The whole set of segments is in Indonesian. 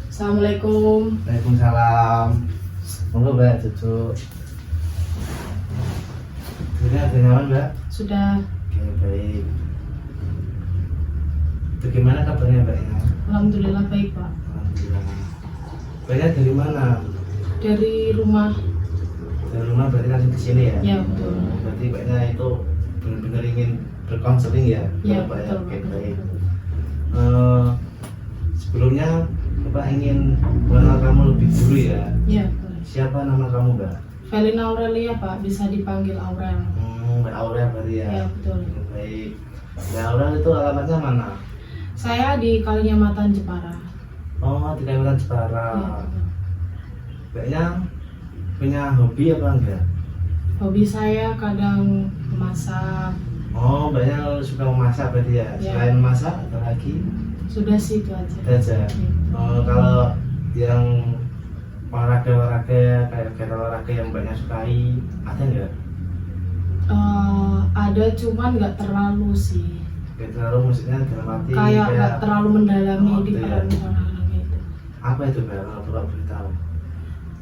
Assalamualaikum. Waalaikumsalam. Monggo Mbak duduk. Sudah ada nyaman Mbak? Sudah. Oke baik. Bagaimana kabarnya Mbak ya? Alhamdulillah baik Pak. Alhamdulillah. Mbaknya dari mana? Dari rumah. Dari rumah berarti langsung ke sini ya? Ya betul. Berarti Mbaknya itu benar-benar ingin berkonseling ya? Ya Mbak betul. Oke betul. baik. Sebelumnya Bapak ingin mengenal kamu lebih dulu ya? Ya betul. Siapa nama kamu Mbak? Felina Aurelia Pak, bisa dipanggil Aurel. Mbak Aurel berarti ya? Ya betul. Baik. Mbak Aurel itu alamatnya mana? Saya di Kalinyamatan Jepara. Oh, di Kalimantan Jepara. Ya, betul. Mbaknya punya hobi apa enggak? Hobi saya kadang memasak. Oh, mbaknya suka memasak berarti ya? Ya. Selain memasak, ada lagi? Sudah sih itu aja. Ada aja. Ya. Kalau yang olahraga kayak olahraga yang mbaknya sukai, ada enggak? Ada cuman nggak terlalu sih. Kayak terlalu maksudnya dalam arti Kayak nggak terlalu mendalami Oh, di gitu ya. peran olahraga itu. apa itu Mbak? Kalau Bapak beritahu.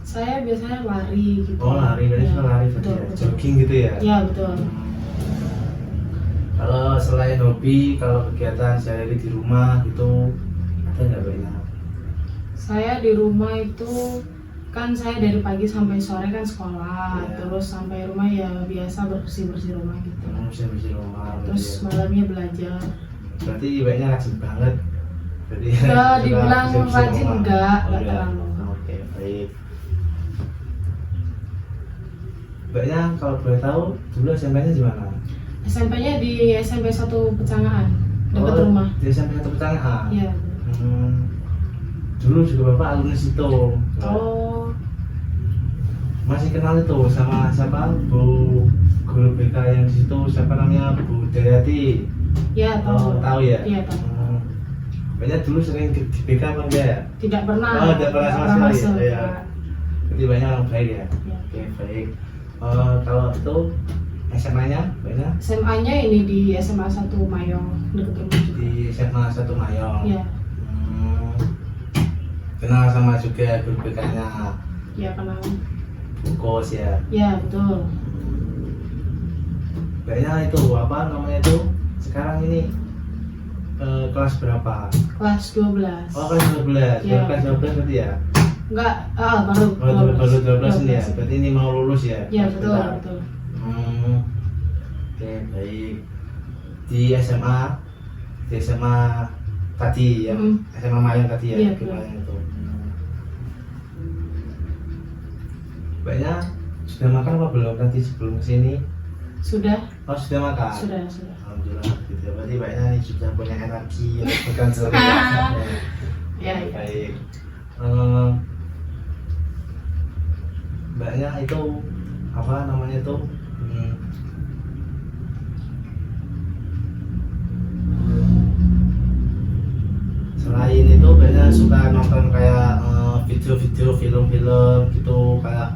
Saya biasanya lari gitu. Oh, lari, berarti Ya, suka lari berarti betul, ya? betul. Jogging gitu ya? Ya betul. Kalau selain hobi, kalau kegiatan sehari-hari di rumah itu ada nggak Mbaknya? Saya di rumah itu kan saya dari pagi sampai sore kan sekolah, Iya. terus sampai rumah ya biasa bersih-bersih rumah gitu. Bersih-bersih rumah. Terus berarti ya. malamnya belajar. Berarti mbaknya rajin banget. Jadi Enggak, suka dibilang bersih-bersih rajin rumah. enggak Oh, terlalu. Oke, baik. Mbaknya kalau boleh tahu dulu SMP-nya di mana? SMP-nya di SMP 1 Pecangaan, dekat rumah. Di SMP 1 Pecangaan. Iya. Dulu juga Bapak alumni situ. Oh, Masih kenal itu sama siapa? Bu guru BK yang di situ, siapa namanya? Bu Dayati. ya Oh, tahu. tahu ya? Iya tahu. Banyak dulu sering di BK apa enggak ya? Tidak pernah. Oh, tidak pernah sama sekali. masuk. Iya. Jadi banyak orang baik ya? Ya. Oke, baik. Kalau itu SMA-nya banyak SMA-nya ini di SMA 1 Mayong, dekat rumah juga. di SMA 1 Mayong. Iya. Kenal sama juga guru BK-nya Ya kenal. Bukos ya. Ya betul. Banyak itu apa namanya itu sekarang ini kelas berapa? Kelas 12. Oh, kelas 12. Iya. Baru kelas 12 berarti ya? Enggak, baru Baru 12 ini ya. Berarti ini mau lulus ya? Ya Kelas betul, bentar. betul. Oke, baik. Di SMA tadi ya, SMA Mayang tadi ya, Iya, di betul. Mayang itu. Mbaknya sudah makan apa belum tadi sebelum kesini? Sudah, Oh, sudah makan? sudah. Alhamdulillah, gitu. Berarti mbaknya sudah punya energi untuk berkonseling. Ya, ya. Baik. Mbaknya itu apa namanya itu? Selain itu banyak suka nonton kayak video-video film-film gitu kayak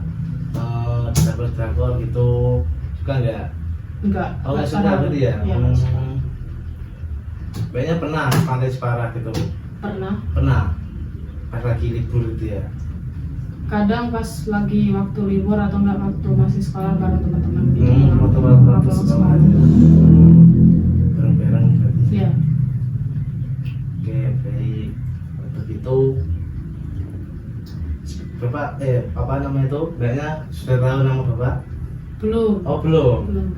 drakor gitu, suka nggak? Enggak. Oh, nggak suka berarti ya? Ya, nggak suka. Banyak pernah ke Pantai Jepara gitu? Pernah. Pas lagi libur gitu ya? Kadang pas lagi waktu libur atau enggak waktu masih sekolah bareng teman-teman gitu. Waktu sekolah bareng-bareng berarti. Ya, Oke, baik. Begitu Bapak, apa namanya itu? Mbaknya sudah tahu nama Bapak? belum. Oh, belum? Belum.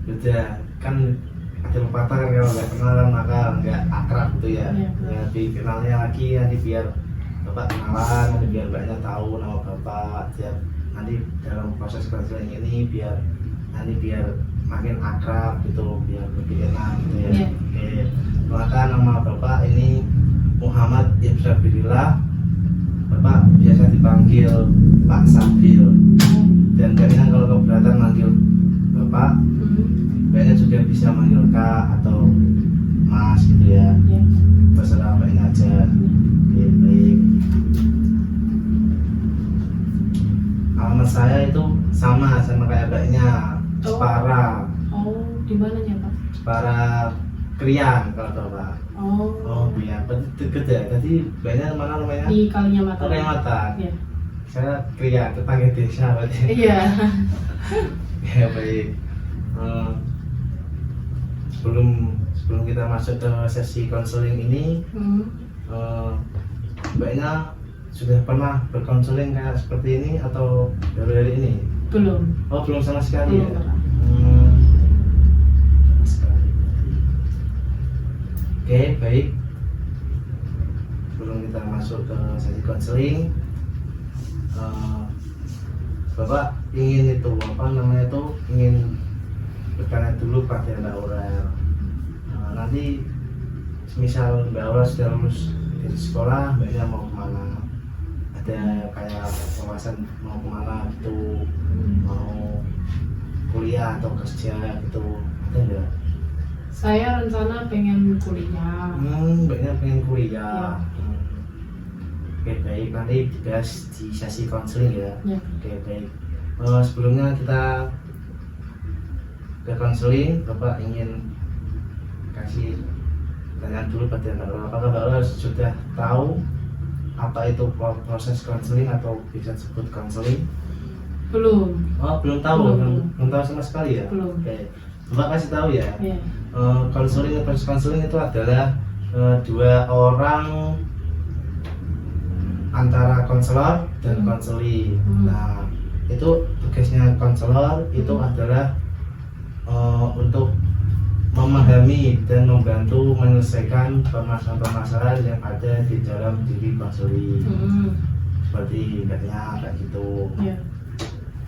Sudah, kan ada pepatah kan kalau nggak kenalan maka nggak akrab gitu ya. Iya, betul. Ya, dikenalnya lagi nanti biar Bapak kenalan, nanti biar Mbaknya tahu nama Bapak. Biar nanti dalam proses konseling ini biar makin akrab gitu, biar lebih enak gitu ya. Iya. Oke, maka nama Bapak ini Muhammad Ibsabilillah. Bapak biasa dipanggil Pak Sabil. Dan Mbaknya kalau keberatan manggil Bapak, Mbaknya juga bisa manggil Kak atau Mas gitu ya. Ya. Terserah Mbaknya aja. Oke, baik. saya itu sama kayak mbaknya, Oh. Jepara, Oh, di mananya Pak? Jepara Krian kalau bapak. Oh, Oh iya, deket ya. Tadi mbaknya mana namanya? di Kalinyamatan. Kalimantan. Iya. Saya Krian, tetangga desa berarti. Iya. Ya baik. Eh, sebelum kita masuk ke sesi konseling ini, Hmm. mbaknya sudah pernah berkonseling kayak seperti ini atau baru hari ini? Belum. Oh belum sama sekali Belum ya? pernah. Sama sekali. Oke baik. Sebelum kita masuk ke sesi konseling, Bapak ingin itu apa namanya itu ingin bertanya dulu pada Mbak Aurel. Nanti misal Mbak Aurel sudah lulus dari sekolah, Mbaknya mau kemana? Ada kayak wawasan mau kemana gitu, mau kuliah atau kerja gitu, ada nggak? Saya rencana pengen kuliah. Mbaknya pengen kuliah. Ya. Oke baik, nanti dibahas di sesi konseling ya. Ya. Oke baik. Sebelumnya kita ke konseling, Bapak ingin kasih pertanyaan dulu pada Mbak Aurel. Apakah Mbak Aurel sudah tahu apa itu proses konseling atau bisa disebut konseling? Belum. Oh belum tahu, Belum. belum tahu sama sekali ya. Belum. Oke, Bapak kasih tahu ya. Ya. Konseling, proses konseling itu adalah dua orang antara konselor dan konseli. Nah itu tugasnya konselor itu adalah untuk memahami dan membantu menyelesaikan permasalahan-permasalahan yang ada di dalam diri konseli. Seperti mbaknya kayak gitu. Ya.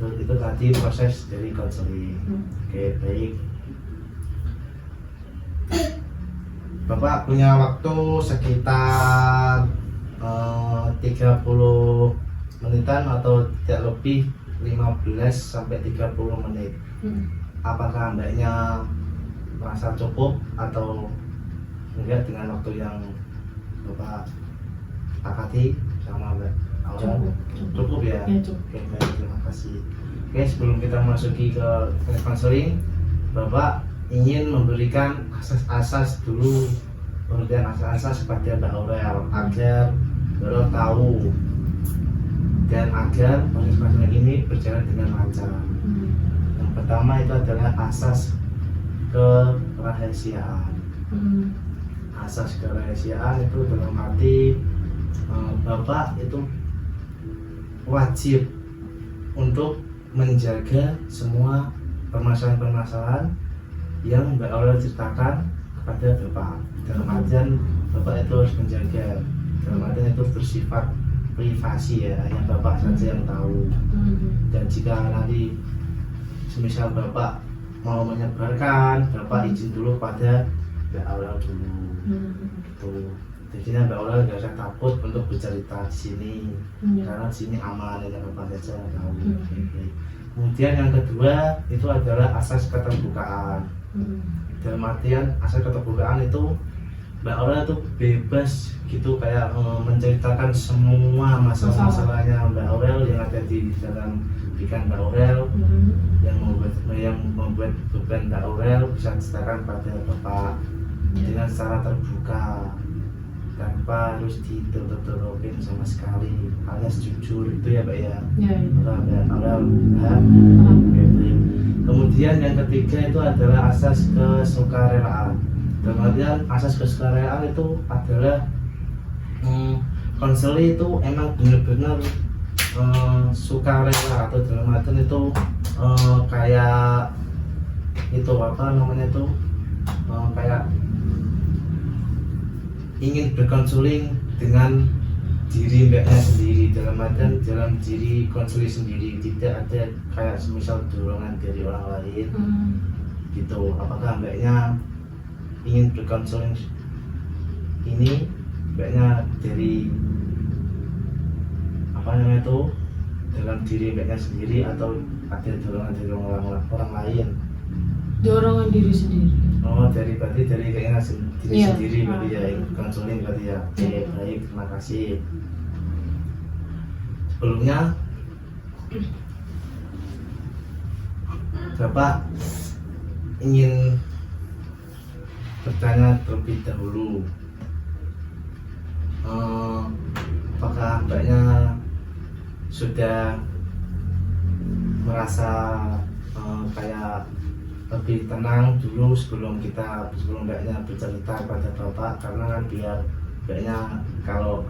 Itu tadi proses dari konseling. Oke baik. Bapak punya waktu sekitar 30 menitan atau tidak lebih 15 sampai 30 menit. Apakah mbaknya merasa cukup atau enggak dengan waktu yang Bapak sepakati sama Mbak Aurel? Cukup ya? Ya, cukup. Oke baik, terima kasih. Oke sebelum kita masuki ke konseling, Bapak ingin memberikan asas-asas dulu, pengertian asas-asas kepada Mbak Aurel agar Aurel tahu dan agar proses konseling ini berjalan dengan lancar. Yang pertama itu adalah asas kerahasiaan. Asas kerahasiaan itu dalam arti Bapak itu wajib untuk menjaga semua permasalahan-permasalahan yang Mbak Aurel ceritakan kepada Bapak. Dalam artian Bapak itu harus menjaga, dalam artian itu bersifat privasi ya, hanya Bapak saja yang tahu. Dan jika nanti semisal Bapak mau menyebarkan, Bapak izin dulu pada Mbak Aurel dulu. Gitu. Jadinya Mbak Aurel nggak usah takut untuk bercerita di sini, karena di sini aman, ya Bapak saja tahu. Kemudian yang kedua itu adalah asas keterbukaan. Dalam artian asas keterbukaan itu Mbak Aurel itu bebas gitu kayak menceritakan semua masalah-masalahnya Mbak Aurel yang ada di dalam pikiran Mbak Aurel, yang membuat beban Mbak Aurel bisa diceritakan pada Bapak dengan secara terbuka tanpa harus ditutup-tutupin sama sekali, alias jujur itu ya Mbak ya. Mbak Aurel Kemudian yang ketiga itu adalah asas kesukarelaan. Dalam artian asas kesukarelaan itu adalah konseli itu emang benar-benar sukarela, atau dalam artian itu kayak itu apa namanya itu kayak ingin berkonseling dengan diri mbaknya sendiri, dalam artian dalam diri konseli sendiri, tidak ada kayak semisal dorongan dari orang lain gitu. Apakah mbaknya ingin berkonseling ini mbaknya dari apa namanya itu dalam diri mbaknya sendiri, atau ada dorongan dari orang lain? Dorongan diri sendiri. Oh, berarti dari keinginan diri Iya. sendiri berarti ya, konseling berarti ya. Oke, baik, terima kasih. Sebelumnya Bapak ingin bertanya terlebih dahulu, apakah Mbaknya sudah merasa kayak lebih tenang dulu sebelum Mbaknya bercerita pada Bapak, karena kan biar Mbaknya kalau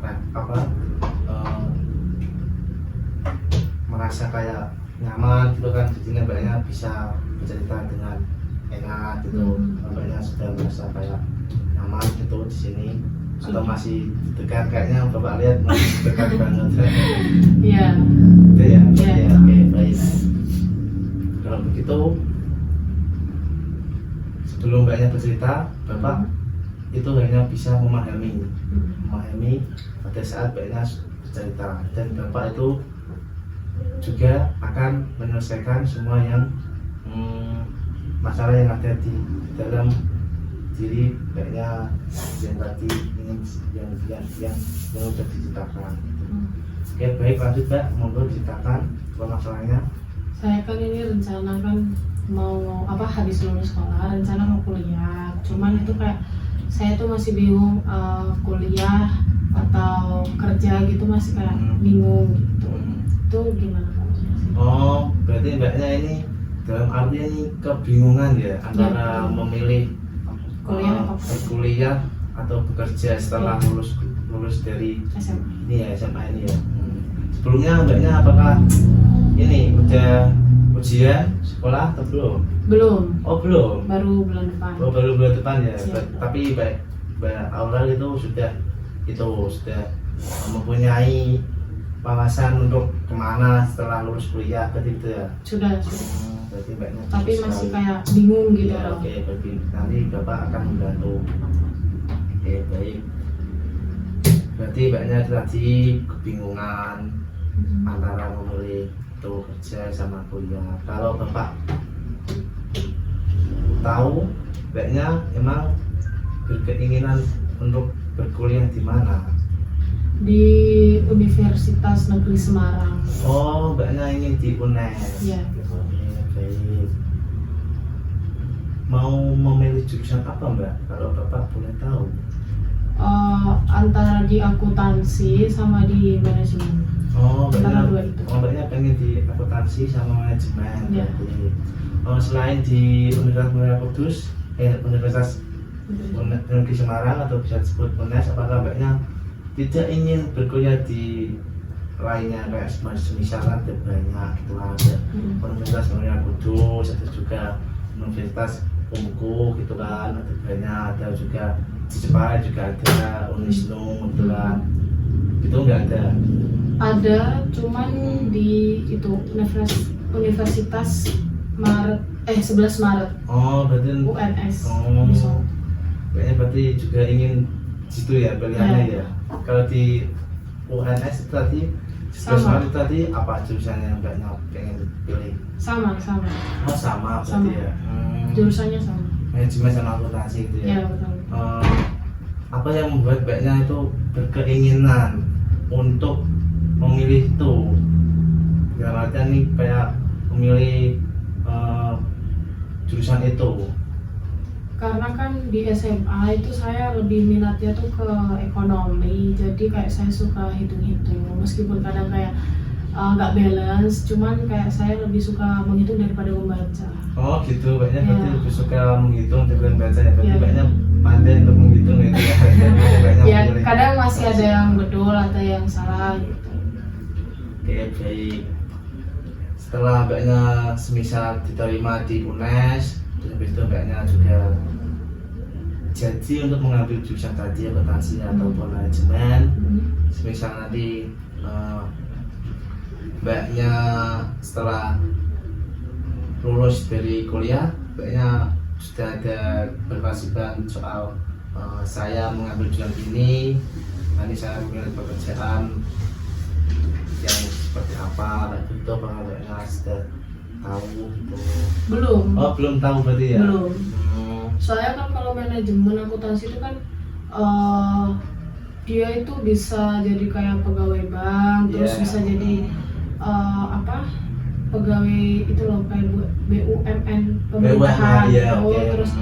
merasa kayak nyaman gitu kan, jadinya Mbaknya bisa bercerita dengan enak gitu. Mbaknya sudah merasa kayak nyaman gitu di sini atau masih dekat? Kayaknya Bapak lihat masih dekat banget. Iya. Itu ya. Iya. Ya, oke, baik. Kalau begitu sebelum Mbaknya bercerita, Bapak itu hanya bisa memahami pada saat Mbaknya bercerita, dan Bapak itu juga akan menyelesaikan semua yang masalah yang ada di dalam diri Mbaknya yang tadi yang sudah diceritakan. Oke, baik, lanjut Mbak, monggo diceritakan apa masalahnya. Saya kan ini rencana kan mau habis lulus sekolah, rencana mau kuliah. Cuman itu kayak saya tuh masih bingung, kuliah atau kerja gitu, masih kayak bingung gitu. Itu gimana Pak? Oh, berarti Mbaknya ini dalam arti ini kebingungan ya antara memilih kuliah atau bekerja setelah lulus dari SMA. Ini ya, SMA ini ya. Sebelumnya Mbaknya apakah ini udah ujian sekolah atau belum? Belum. Oh, belum. Baru bulan depan. Oh, baru bulan depan ya. Ya. Tapi Mbak Aurel sudah mempunyai wawasan untuk kemana setelah lulus kuliah, berarti itu ya? Sudah. Berarti Mbaknya Tapi masih kayak bingung gitu ya, loh. oke, berarti nanti Bapak akan membantu. Oke, baik. Berarti Mbaknya tadi kebingungan antara memilih itu kerja sama kuliah. Kalau Bapak tahu Mbaknya emang berkeinginan untuk berkuliah di mana? Di Universitas Negeri Semarang. Oh, Mbaknya ingin di UNES. Iya. Baik. Mau memilih jurusan apa Mbak? Kalau Bapak boleh tahu. Antara di akuntansi sama di manajemen. Oh, Antara dua itu. Mbaknya pengen di akuntansi sama manajemen. Iya. Selain di Universitas Negeri Semarang atau bisa disebut UNES, apakah Mbaknya tidak ingin berkuliah di lainnya, kayak semisal ada banyak gitu, ada Universitas Kudus, ada juga Universitas Ungu gitu kan, ada banyak, ada juga di Jepara juga ada Unisnu gitu kan, itu enggak ada? Ada, cuman di itu Universitas 11 Maret. Oh, berarti UNS. Oh, Di Solo. kayaknya berarti juga ingin situ ya pilihannya ya. Kalau di UNS itu tadi Sama. itu tadi apa jurusannya yang Mbaknya pengen pilih? Sama. Oh, sama berarti Sama. ya. Jurusannya sama. Manajemen sama akuntansi gitu ya. Ya, betul. Apa yang membuat Mbaknya itu berkeinginan untuk memilih itu? Dalam artian nih kayak memilih jurusan itu. Karena kan di SMA itu saya lebih minatnya tuh ke ekonomi, jadi kayak saya suka hitung-hitung, meskipun kadang kayak nggak balance, cuman kayak saya lebih suka menghitung daripada membaca. Oh gitu, Mbaknya berarti Ya. lebih suka menghitung daripada membaca ya. Berarti Ya. Mbaknya pandai untuk menghitung gitu ya. Mbaknya Ya memilih. kadang masih ada yang betul, ada yang salah gitu. Oke, baik. Setelah Mbaknya semisal diterima di UNES, terus habis itu Mbaknya juga jadi untuk mengambil jurusan tadi akuntansi ataupun manajemen. Semisal nanti Mbaknya setelah lulus dari kuliah, Mbaknya sudah ada berkewajiban soal saya mengambil jurusan ini, nanti saya memilih pekerjaan yang seperti apa, kayak gitu. Apakah Mbaknya sudah tahu gitu? Belum. Oh, belum tahu berarti ya? Belum. Soalnya kan kalau manajemen akuntansi itu kan dia itu bisa jadi kayak pegawai bank, terus Yeah. bisa jadi pegawai itu loh kayak BUMN pemerintahan ya, gitu. oke. Terus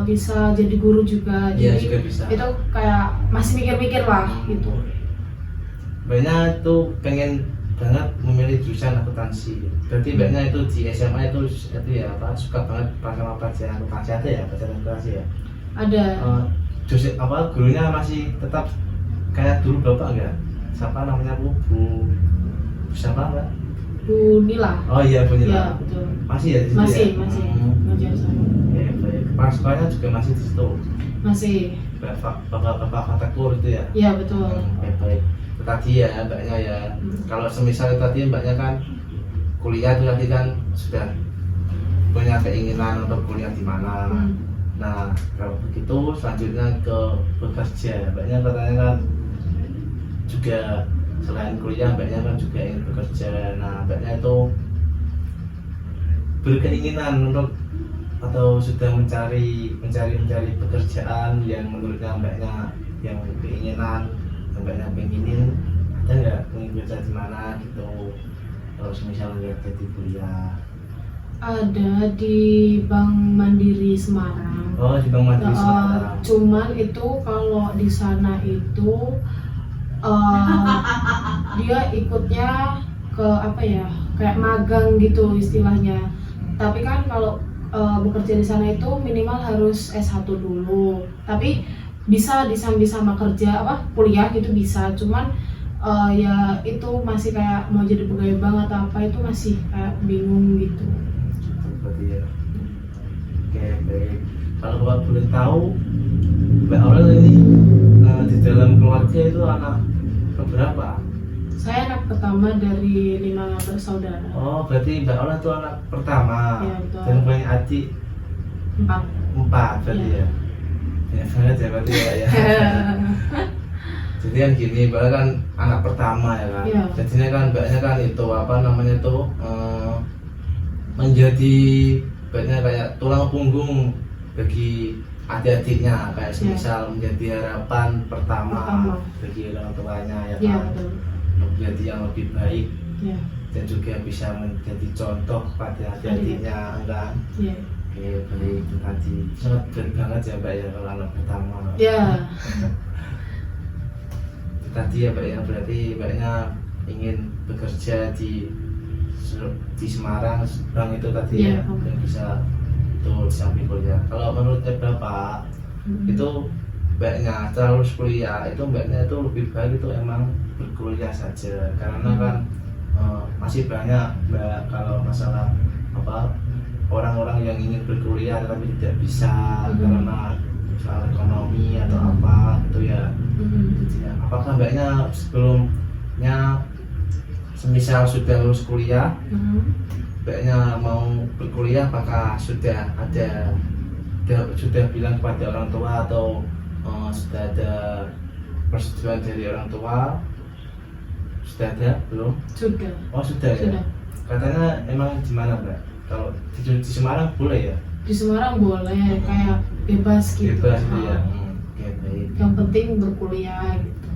bisa jadi guru juga, Iya, jadi juga bisa. itu kayak masih mikir-mikir lah gitu. Banyak tuh pengen banget memilih jurusan akuntansi. Berarti banyak itu di SMA itu ya apa suka banget sama pelajaran akuntansi, ada ya pelajaran akuntansi ya. Ada. Dosen apa gurunya masih tetap kayak dulu bapak enggak? Siapa namanya Bu siapa enggak? Bu Nila. Oh iya Bu Ya Nila. betul. Masih ya di situ Masih ya? ngajar sama. Baik. Kepala sekolahnya juga masih di situ. Masih. Bapak Fatakur itu ya. Iya betul. Baik. Itu tadi ya mbaknya ya. Kalau semisal tadi mbaknya kan kuliah itu tadi kan sudah punya keinginan untuk kuliah di mana. Nah kalau begitu selanjutnya ke bekerja. Mbaknya katanya kan juga selain kuliah mbaknya kan juga ingin bekerja. Nah mbaknya itu berkeinginan untuk atau sudah mencari pekerjaan yang menurutnya mbaknya yang keinginan yang mbaknya pengenin, ada nggak ingin kerja di mana gitu kalau misalnya nggak jadi kuliah? Ada di Bank Mandiri Semarang. Oh di Bank Mandiri Semarang. Cuman itu kalau di sana itu dia ikutnya ke apa ya, kayak magang gitu istilahnya. Tapi kan kalau bekerja di sana itu minimal harus S1 dulu. Tapi bisa sama kerja kuliah gitu bisa. Cuman ya itu masih kayak mau jadi pegawai bank atau apa itu masih kayak bingung gitu. Berarti ya. Oke baik. Kalau Bapak boleh tahu Mbak Aurel ini di dalam keluarga itu anak keberapa? Saya anak pertama dari 5 bersaudara. Oh, berarti Mbak Aurel itu anak pertama. Iya, betul. Dan punya adik 4. berarti Iya. ya. Ya banget ya berarti ya. Jadi kan gini, Mbak kan anak pertama ya kan. Iya. Jadinya kan Mbaknya kan itu apa namanya itu menjadi Mbaknya kayak tulang punggung bagi adik-adiknya, kayak semisal menjadi harapan pertama bagi orang tuanya ya Iya, kan. betul. Menjadi yang lebih baik Iya. dan juga bisa menjadi contoh pada adik-adiknya kan. Iya. Oke baik, itu tadi sangat berat banget ya Mbak ya kalau anak pertama. Iya. Itu tadi ya Mbak ya, berarti Mbaknya ingin bekerja di Semarang Bank itu tadi Iya, ya, yang bisa tuh sambil kuliah. Kalau menurutnya Bapak itu Mbaknya setelah lulus kuliah itu Mbaknya itu lebih baik itu emang berkuliah saja, karena kan masih banyak Mbak kalau masalah apa orang-orang yang ingin berkuliah tapi tidak bisa karena soal ekonomi atau apa gitu ya. Gitu ya. Apakah Mbaknya sebelumnya semisal sudah lulus kuliah Mbaknya mau berkuliah, apakah sudah bilang kepada orang tua atau sudah ada persetujuan dari orang tua? Sudah ada belum? Sudah. Oh sudah ya. Katanya emang gimana Mbak? Kalau di Semarang boleh ya? Di Semarang boleh, kayak bebas gitu. Bebas gitu ya. Oke baik. Yang penting berkuliah gitu.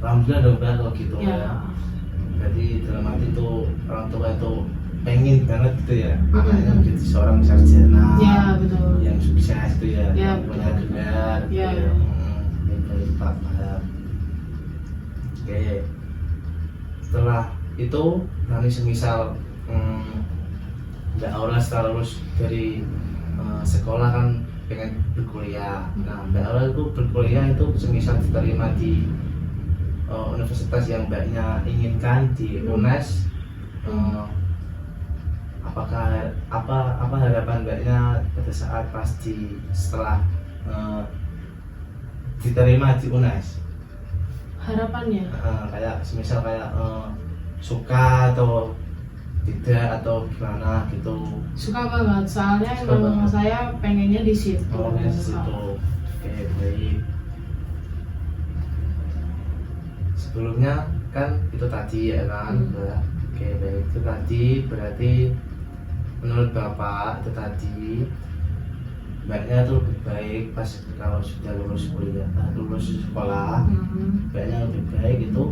Alhamdulillah dong Mbak kalau gitu Ya. ya. Jadi dalam hati itu orang tua itu pengen banget gitu ya anaknya menjadi seorang sarjana. Ya betul. Yang sukses itu ya. Ya, yang punya betul. gelar. Ya. Gitu ya. Baik Pak paham. Oke. Setelah itu nanti semisal Mbak Aurel setelah lulus dari sekolah kan pengen berkuliah. Nah Mbak Aurel itu berkuliah itu semisal diterima di universitas yang Mbaknya inginkan di UNES, apa harapan Mbaknya pada saat setelah diterima di UNES? Harapannya Kayak semisal kayak suka atau tidak atau gimana gitu. suka banget, soalnya Suka emang banget. saya pengennya di situ. Di situ. Oke baik. Sebelumnya kan itu tadi ya kan Mbak. Oke baik, itu tadi berarti menurut Bapak itu tadi Mbaknya tuh lebih baik pas kalau sudah lulus kuliah, lulus sekolah Mbaknya lebih baik itu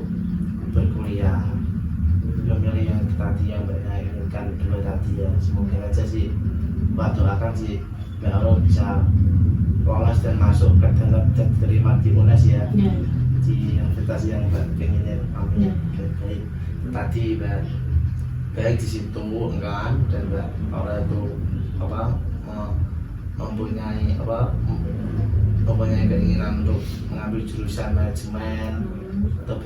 berkuliah, memilih yang tadi yang Mbaknya inginkan menyelesaikan dua tadi ya. Semoga aja sih Mbak doakan sih Mbak Aurel bisa lolos dan masuk ke dalam dan diterima di UNES ya, Ya. di universitas yang Mbak pengen. Amin. Ya. Baik. Tadi Mbak baik di situ kan, dan Mbak Aurel itu mempunyai keinginan untuk mengambil jurusan manajemen atau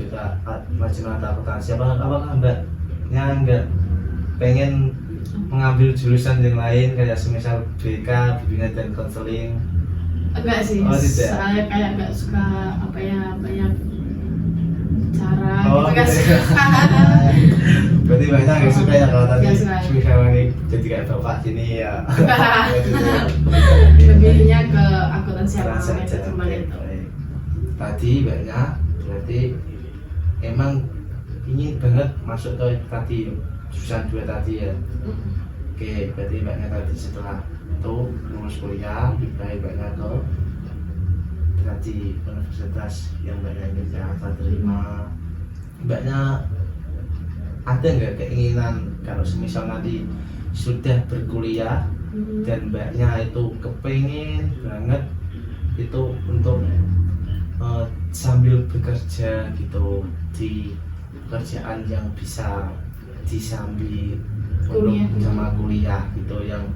manajemen atau akuntansi. Apakah Mbaknya nggak pengen mengambil jurusan yang lain kayak semisal BK, bimbingan dan konseling? Enggak sih, Oh, tidak. saya kayak nggak suka banyak cara Oh, gitu, nggak gitu. suka. Berarti Mbaknya nggak suka ya kalau tadi Nggak suka. semisal ini jadi kayak bapak gini ya? Lebihnya ke akuntansi Keren sama saja. manajemen Oke, itu. baik. Tadi Mbaknya berarti emang ingin banget masuk ke tadi jurusan 2 tadi ya. Oke, berarti Mbaknya tadi setelah itu lulus kuliah, baik Mbaknya ke tadi universitas yang Mbaknya ingin Jakarta terima. Mbaknya ada nggak keinginan kalau semisal nanti sudah berkuliah dan Mbaknya itu kepengen banget itu untuk sambil bekerja gitu di pekerjaan yang bisa disambi Kuliah. untuk sama kuliah gitu, yang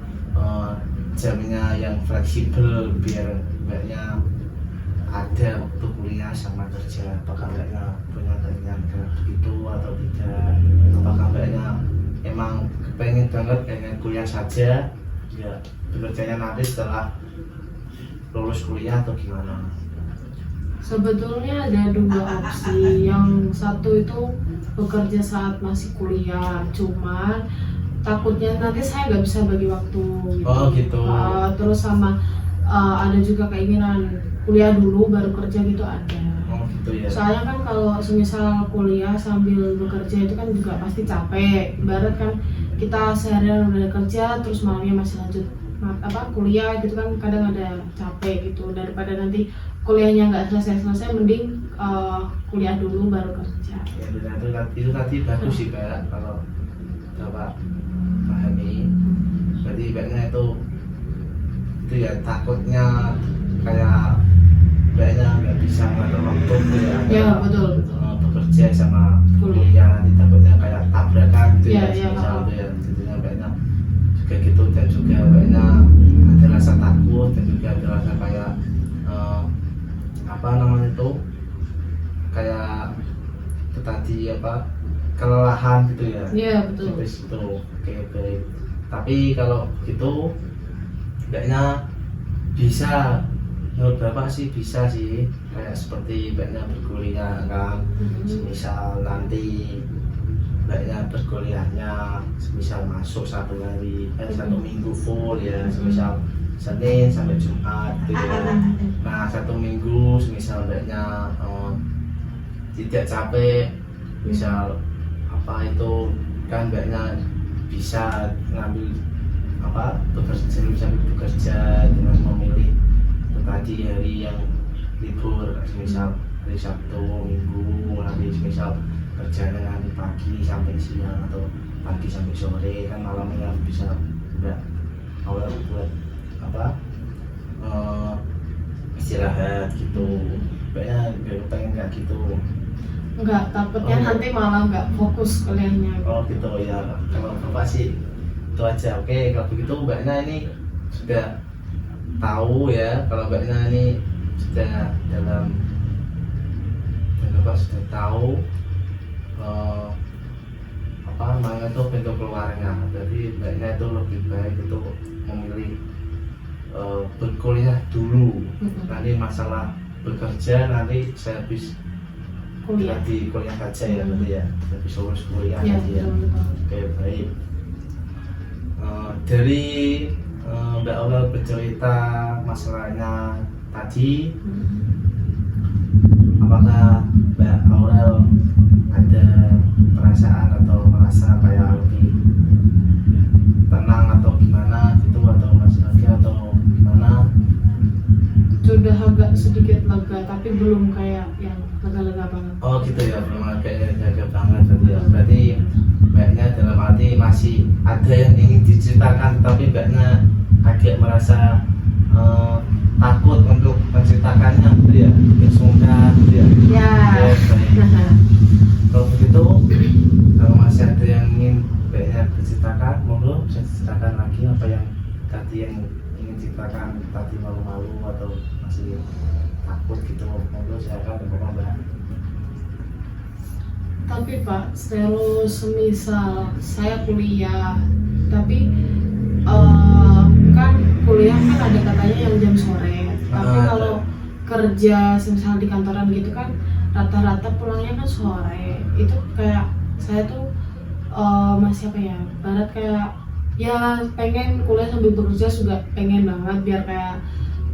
jamnya yang fleksibel biar Mbaknya ada waktu kuliah sama kerja. Apakah Mbaknya punya keinginan kayak begitu atau tidak? Apakah Mbaknya emang kepengen banget pengen kuliah saja ya, bekerjanya nanti setelah lulus kuliah atau gimana? Sebetulnya ada 2 opsi. Yang satu itu bekerja saat masih kuliah, cuman takutnya nanti saya nggak bisa bagi waktu gitu. Oh, gitu. Terus sama ada juga keinginan kuliah dulu baru kerja gitu ada. Oh gitu ya. Soalnya kan kalau semisal kuliah sambil bekerja itu kan juga pasti capek. Ibarat kan kita seharian udah kerja terus malamnya masih lanjut kuliah gitu kan, kadang ada capek gitu. Daripada nanti kuliahnya nggak selesai mending kuliah dulu baru kerja. Ya, itu tadi bagus sih Mbak, kalau Bapak pahami. Berarti Mbaknya itu ya takutnya kayak Mbaknya nggak bisa ngatur waktu gitu ya. Ya, betul. Bekerja sama Kuliah. kuliah nanti takutnya kayak tabrakan gitu Ya, ya, ya, misal oh. itu ya. Tentunya Mbaknya juga gitu, dan juga Mbaknya ada rasa takut dan juga ada rasa kayak apa namanya itu kayak itu tadi kelelahan gitu ya. Iya betul. Habis itu oke, baik. Tapi kalau gitu Mbaknya bisa, menurut Bapak sih bisa sih kayak seperti Mbaknya berkuliah kan. Semisal nanti Mbaknya berkuliahnya semisal masuk 1 minggu full ya, semisal Senin sampai Jumat gitu ya. Nah 1 minggu semisal Mbaknya tidak capek, misal itu kan Mbaknya bisa ngambil bekerja dengan memilih tadi hari yang libur, misal hari Sabtu Minggu, nanti misal kerjanya nanti pagi sampai siang atau pagi sampai sore, kan malamnya bisa Mbak awal buat istirahat gitu. Mbaknya pengen nggak gitu? Enggak, takutnya Oh, nanti malah nggak fokus kuliahnya. Oh gitu ya, kalau Bapak sih itu aja. Oke, kalau begitu Mbaknya ini sudah tahu ya, kalau Mbaknya ini sudah dan Bapak sudah tahu namanya itu pintu keluarnya. Jadi Mbaknya itu lebih baik itu memilih berkuliah dulu. Nanti masalah bekerja nanti servis Kuliah. di kuliah saja ya, berarti ya servis lulus kuliah Iya nanti ya. betul. Oke, baik. Dari Mbak Aurel bercerita masalahnya tadi, apakah Mbak Aurel ada perasaan atau merasa kayak lebih tenang atau gimana gitu, atau masih lega atau gimana? Sudah agak sedikit lega tapi belum kayak yang lega-lega banget. Oh gitu ya, belum ada kayaknya jaga banget berarti ya. Berarti Mbaknya dalam arti masih ada yang ingin diceritakan tapi mbaknya agak merasa takut untuk menceritakannya gitu ya, sungkan gitu ya. Ya. Oke, baik. Kalau begitu, kalau masih ada yang ingin mbaknya diceritakan, monggo bisa diceritakan lagi apa yang tadi yang ingin diceritakan, tadi malu-malu atau masih takut gitu, monggo silakan mbak. Tapi Pak, terus semisal saya kuliah, tapi kan kuliah kan ada katanya yang jam sore. Tapi Ada. kalau kerja semisal di kantoran gitu kan rata-rata pulangnya kan sore. Itu kayak saya tuh masih apa ya? Barat kayak ya pengen kuliah sambil bekerja juga pengen banget biar kayak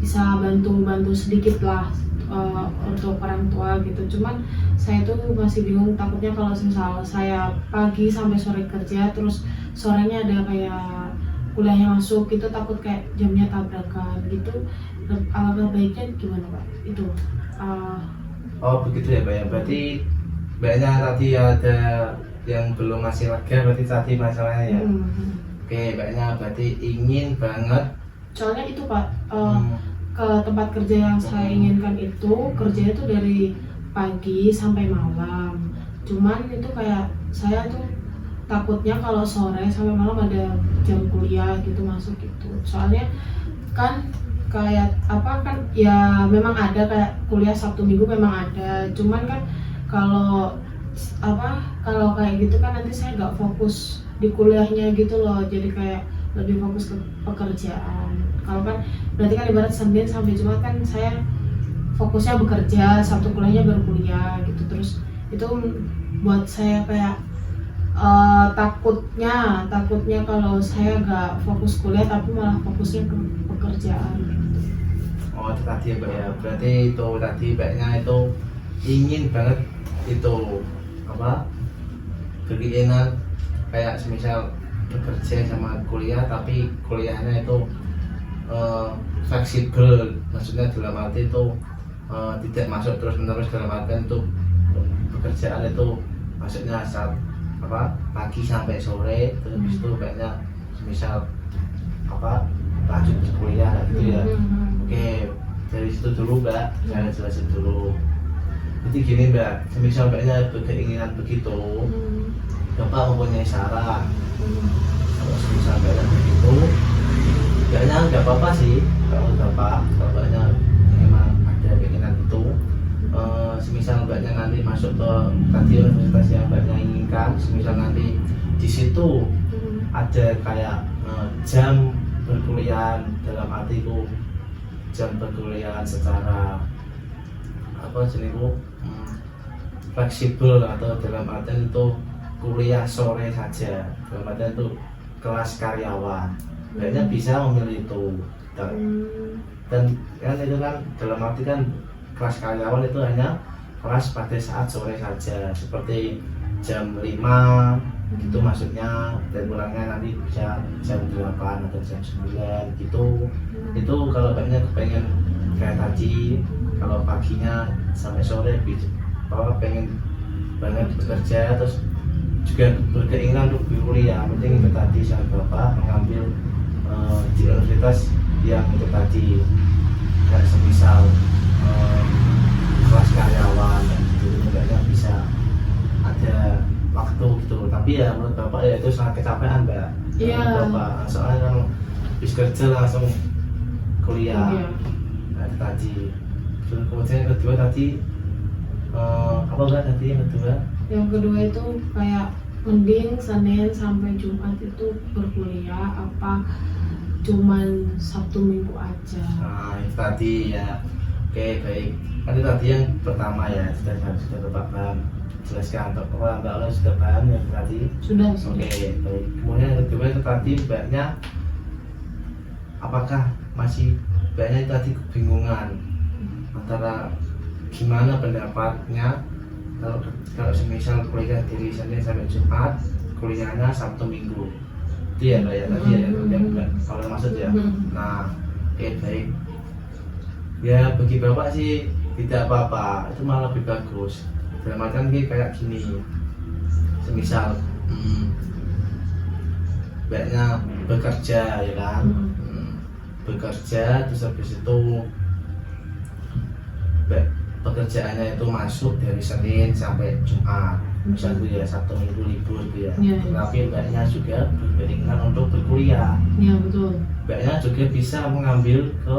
bisa bantu-bantu sedikit lah untuk orang tua gitu. Cuman saya tuh masih bingung, takutnya kalau misal saya pagi sampai sore kerja terus sorenya ada kayak kuliahnya masuk gitu, takut kayak jamnya tabrakan gitu. Alangkah baiknya gimana Pak? Itu Oh begitu ya mbak ya, berarti mbaknya tadi ada yang belum masih lega berarti tadi masalahnya ya. Oke, mbaknya berarti ingin banget. Soalnya itu Pak, ke tempat kerja yang saya inginkan itu kerjanya tuh dari pagi sampai malam. Cuman itu kayak saya tuh takutnya kalau sore sampai malam ada jam kuliah gitu masuk gitu. Soalnya kan kayak apa kan ya memang ada kayak kuliah Sabtu Minggu memang ada. Cuman kan kalau kalau kayak gitu kan nanti saya nggak fokus di kuliahnya gitu loh. Jadi kayak lebih fokus ke pekerjaan. Kalau kan berarti kan ibarat Senin sampai Jumat kan saya fokusnya bekerja, Sabtu kuliahnya baru kuliah gitu. Terus itu buat saya kayak takutnya kalau saya nggak fokus kuliah tapi malah fokusnya ke pekerjaan gitu. Oh itu tadi ya mbak ya, berarti itu tadi mbaknya itu ingin banget itu apa keinginan kayak semisal bekerja sama kuliah tapi kuliahnya itu fleksibel, maksudnya dalam arti itu tidak masuk terus menerus, dalam artian itu pekerjaan itu maksudnya saat apa pagi sampai sore terus habis itu banyak misal apa lanjut ke kuliah gitu ya. Oke, dari situ dulu mbak, saya jelasin dulu. Jadi gini mbak, semisal mbaknya berkeinginan begitu, bapak mempunyai saran. Kalau semisal mbaknya begitu, mbaknya nggak apa-apa sih kalau bapak, kalau mbaknya memang ada keinginan itu. Semisal mbaknya nanti masuk ke tadi universitas yang mbaknya inginkan, semisal nanti di situ ada kayak jam perkuliahan, dalam artiku jam perkuliahan secara apa jenisku fleksibel, atau dalam artian itu kuliah sore saja, dalam artian itu kelas karyawan, mbaknya bisa memilih itu. Dan kan itu kan dalam arti kan kelas karyawan itu hanya kelas pada saat sore saja, seperti jam 5 gitu maksudnya, dan pulangnya nanti bisa jam 8 atau jam 9 gitu. Itu kalau mbaknya kepengen kayak tadi, kalau paginya sampai sore kalau pengen banget bekerja terus juga berkeinginan untuk kuliah, penting itu tadi saya bapak mengambil di universitas yang itu tadi kayak semisal kelas karyawan gitu, mbaknya bisa ada waktu gitu. Tapi ya menurut bapak ya itu sangat kecapean mbak. Iya. Bapak soalnya kan habis kerja langsung kuliah. Nah itu tadi. Terus kemudian yang kedua tadi apa mbak tadi yang kedua? Yang kedua itu kayak mending Senin sampai Jumat itu berkuliah apa cuman Sabtu Minggu aja. Nah itu tadi ya. Oke baik. Kan itu tadi yang pertama ya, sudah bapak paham jelaskan untuk mbak Allah sudah paham yang tadi. Sudah. Oke baik. Kemudian yang kedua itu tadi mbaknya apakah masih mbaknya itu tadi kebingungan antara gimana pendapatnya kalau semisal kuliah dari Senin sampai Jumat, kuliahnya Sabtu Minggu. Itu ya mbak ya tadi ya yang mbak kalau maksud ya. Nah oke baik. Ya bagi bapak sih tidak apa-apa, itu malah lebih bagus. Dalam artian kayak gini, semisal baiknya bekerja ya kan. Bekerja terus habis itu pekerjaannya itu masuk dari Senin sampai Jumat, misalnya ya Sabtu Minggu libur gitu ya. Iya, iya. Tapi mbaknya juga berkeinginan untuk berkuliah. Iya betul. Mbaknya juga bisa mengambil ke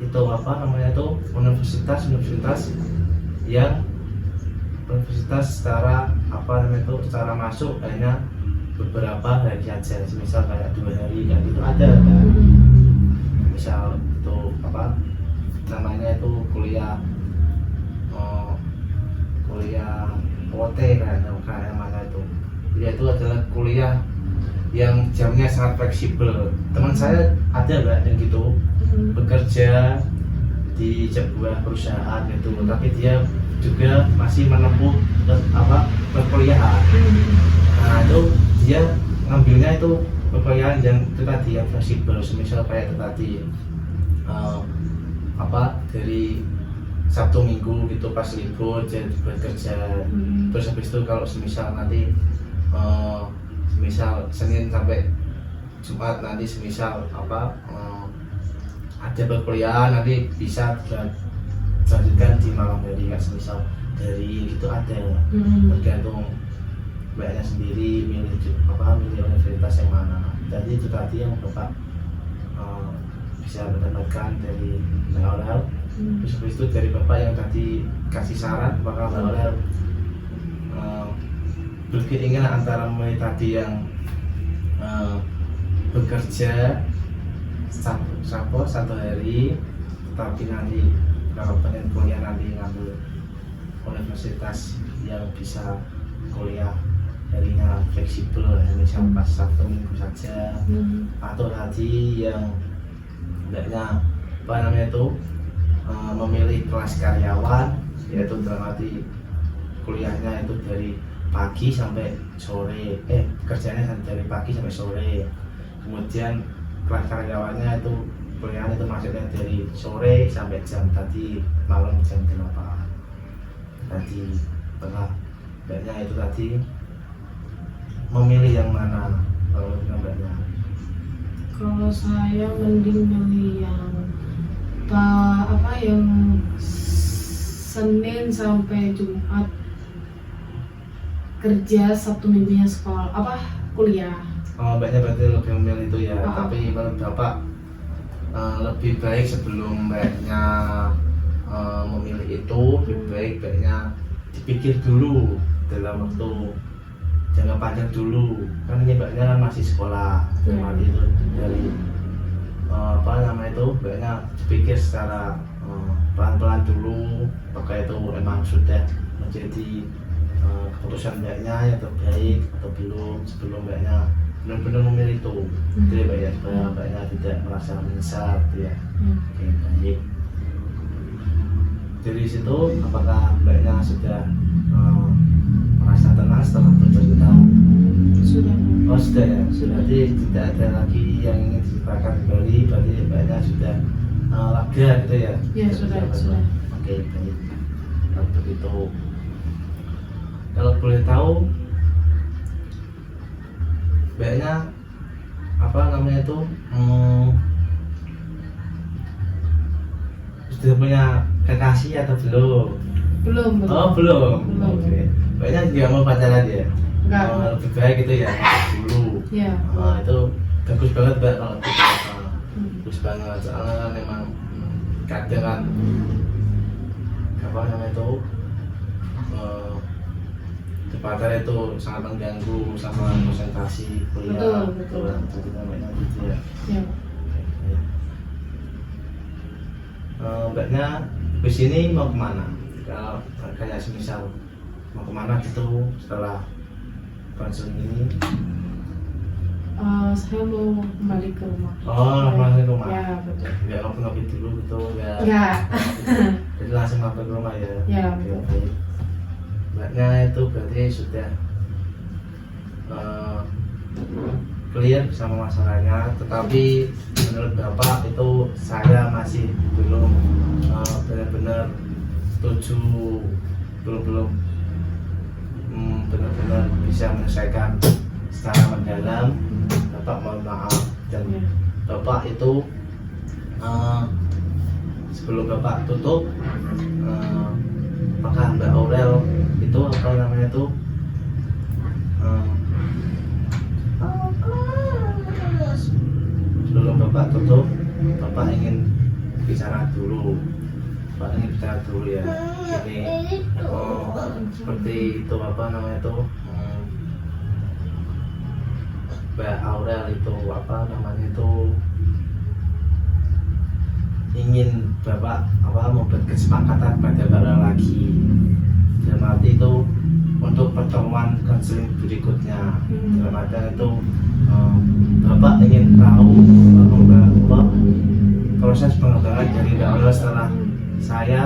itu apa namanya itu universitas yang universitas secara apa namanya itu secara masuk hanya beberapa hari saja, misal kayak 2 hari kan itu ada kan. Misal itu apa namanya itu kuliah OT kan kayak mana itu, yaitu adalah kuliah yang jamnya sangat fleksibel. Teman saya ada mbak yang gitu bekerja di sebuah perusahaan gitu, tapi dia juga masih menempuh perkuliahan. Nah itu dia ngambilnya itu perkuliahan yang itu tadi yang fleksibel, semisal kayak itu tadi dari Sabtu Minggu gitu pas libur jadi bekerja. Terus habis itu kalau semisal nanti semisal Senin sampai Jumat nanti semisal ada perkuliahan nanti bisa dilanjutkan di malam hari kan, semisal dari itu ada. Tergantung mbaknya sendiri milih universitas yang mana. Jadi itu tadi yang Bapak bisa mendapatkan dari Mbak. Terus habis itu dari Bapak yang tadi kasih saran bakal Mbak berkeinginan antara mulai tadi yang bekerja satu hari, tapi nanti kalau pengen kuliah nanti ngambil universitas yang bisa kuliah harinya fleksibel, misalnya pas Sabtu Minggu saja. Atau tadi yang hendaknya memilih kelas karyawan, yaitu dalam arti kuliahnya itu dari pagi sampai sore, kerjanya dari pagi sampai sore. Kemudian kelas karyawannya itu kuliahnya itu maksudnya dari sore sampai jam tadi malam jam 8 tadi. Mbaknya itu tadi memilih yang mana kalau mbaknya? Kalau saya mending milih yang yang Senin sampai Jumat kerja, Sabtu Minggunya sekolah kuliah. Mbaknya berarti lebih memilih itu ya. Tapi menurut Bapak lebih baik sebelum mbaknya memilih itu, lebih baik mbaknya dipikir dulu dalam waktu jangka panjang dulu. Kan ini mbaknya kan masih sekolah, dalam arti itu dari mbaknya dipikir secara pelan-pelan dulu apakah itu emang sudah menjadi keputusan mbaknya yang terbaik atau belum, sebelum mbaknya benar-benar memilih itu. Itu ya mbak ya, supaya mbaknya tidak merasa menyesal gitu ya. Oke, baik. Dari situ apakah mbaknya sudah merasa tenang setelah bercerita? Sudah. Oh sudah ya, berarti tidak ada lagi yang ingin diceritakan kembali, berarti mbaknya sudah lega gitu ya? Ya sudah. Oke, baik. Kalau begitu, kalau boleh tahu mbaknya sudah punya kekasih atau belum? Belum. Oh belum. Oke. Mbaknya juga mau pacaran ya? Enggak. Lebih baik itu ya dulu. Ya. Itu bagus banget mbak kalau gitu. Bagus banget, soalnya kan memang kadang kan pacar itu sangat mengganggu sama konsentrasi kuliah. Betul. Jadi namanya gitu ya. Ya. Mbaknya di sini mau kemana? Kalau kayak semisal mau kemana gitu setelah konseling ini? Saya mau kembali ke rumah. Kembali ke rumah. Ya betul. Nggak ngopi-ngopi dulu gitu? Nggak. Jadi langsung mampir ke rumah ya? Ya Oke. betul. Mbaknya itu berarti sudah clear sama masalahnya, tetapi menurut Bapak itu saya masih belum benar-benar setuju, belum benar-benar bisa menyelesaikan secara mendalam. Bapak mohon maaf dan Ya. Bapak itu sebelum Bapak tutup, apakah Mbak Aurel itu apa namanya itu sebelum Bapak tutup, Bapak ingin bicara dulu. Bapak ingin bicara dulu ya. Ini seperti itu apa namanya itu Mbak Aurel itu apa namanya itu ingin Bapak membuat kesepakatan pada Mbak Aurel lagi. Dalam arti itu untuk pertemuan konseling berikutnya. Dalam arti itu Bapak ingin tahu proses pengembangan dari Mbak Aurel setelah saya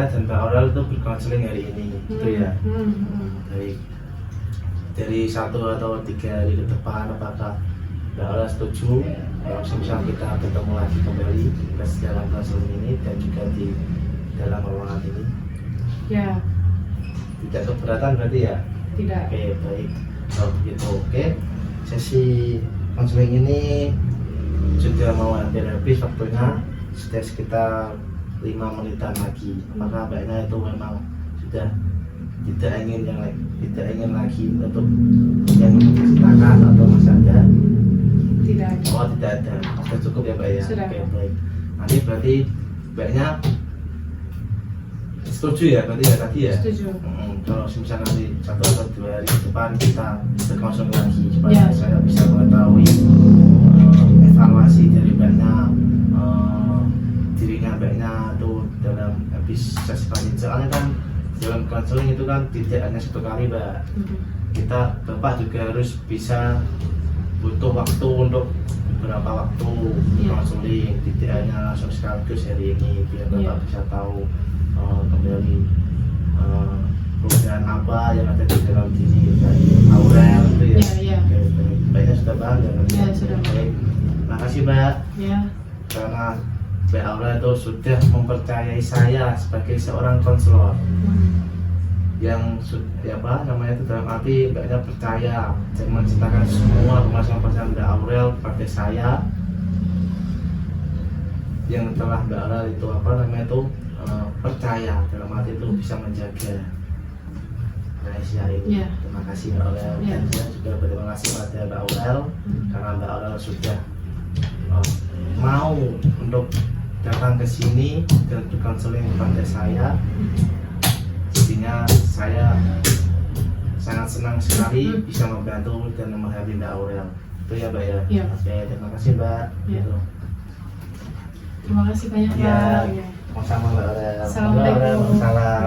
dan Mbak Aurel itu berkonseling hari ini, gitu ya. Dari 1 atau 3 hari ke depan, apakah Mbak Aurel setuju kalau misal kita bertemu lagi kembali di dalam konseling ini dan juga di dalam ruangan ini? Ya, Tidak keberatan berarti ya? tidak. Oke, baik. Kalau begitu, oke. Sesi konseling ini sudah mau hampir habis waktunya, sudah sekitar 5 menitan lagi. Apakah Mbaknya itu memang sudah tidak ingin lagi untuk yang diceritakan atau masih ada? Tidak. Oh, tidak ada. Sudah cukup ya Mbak ya? Sudah. Oke, baik. Nanti berarti Mbaknya setuju ya berarti ya tadi ya? Setuju. Kalau misalnya nanti 1 atau 2 hari ke depan kita berkonsul lagi supaya Ya. saya bisa mengetahui evaluasi dari Mbaknya, dirinya Mbaknya tuh dalam habis sesi lanjut. Soalnya kan dalam konseling itu kan tidak hanya 1 kali Mbak. Bapak juga harus bisa butuh waktu untuk beberapa waktu Ya. konseling, tidak hanya langsung sekaligus hari ini biar Bapak Ya. bisa tahu kembali perubahan apa yang ada di dalam diri dari Aurel itu ya. Ya. Oke, baik. Mbaknya sudah paham ya? Ya, sudah. Baik. Makasih Mbak Ya. karena Mbak Aurel itu sudah mempercayai saya sebagai seorang konselor yang namanya itu dalam arti Mbaknya percaya dan menceritakan semua permasalahan Mbak Aurel kepada saya yang telah Mbak Aurel itu percaya dalam arti itu bisa menjaga rahasia ini. Ya. Terima kasih Mbak Aurel. Ya. Dan saya juga berterima kasih pada Mbak Aurel karena Mbak Aurel sudah mau untuk datang ke sini dan berkonseling kepada saya. Jadinya saya sangat senang sekali bisa membantu dan memahami Mbak Aurel. Itu ya Mbak ya? Ya. Oke, terima kasih Mbak. Ya. Gitu. Terima kasih banyak Ya. Pak. Ya. Sama Mbak Aurel. Assalamualaikum. Waalaikumsalam.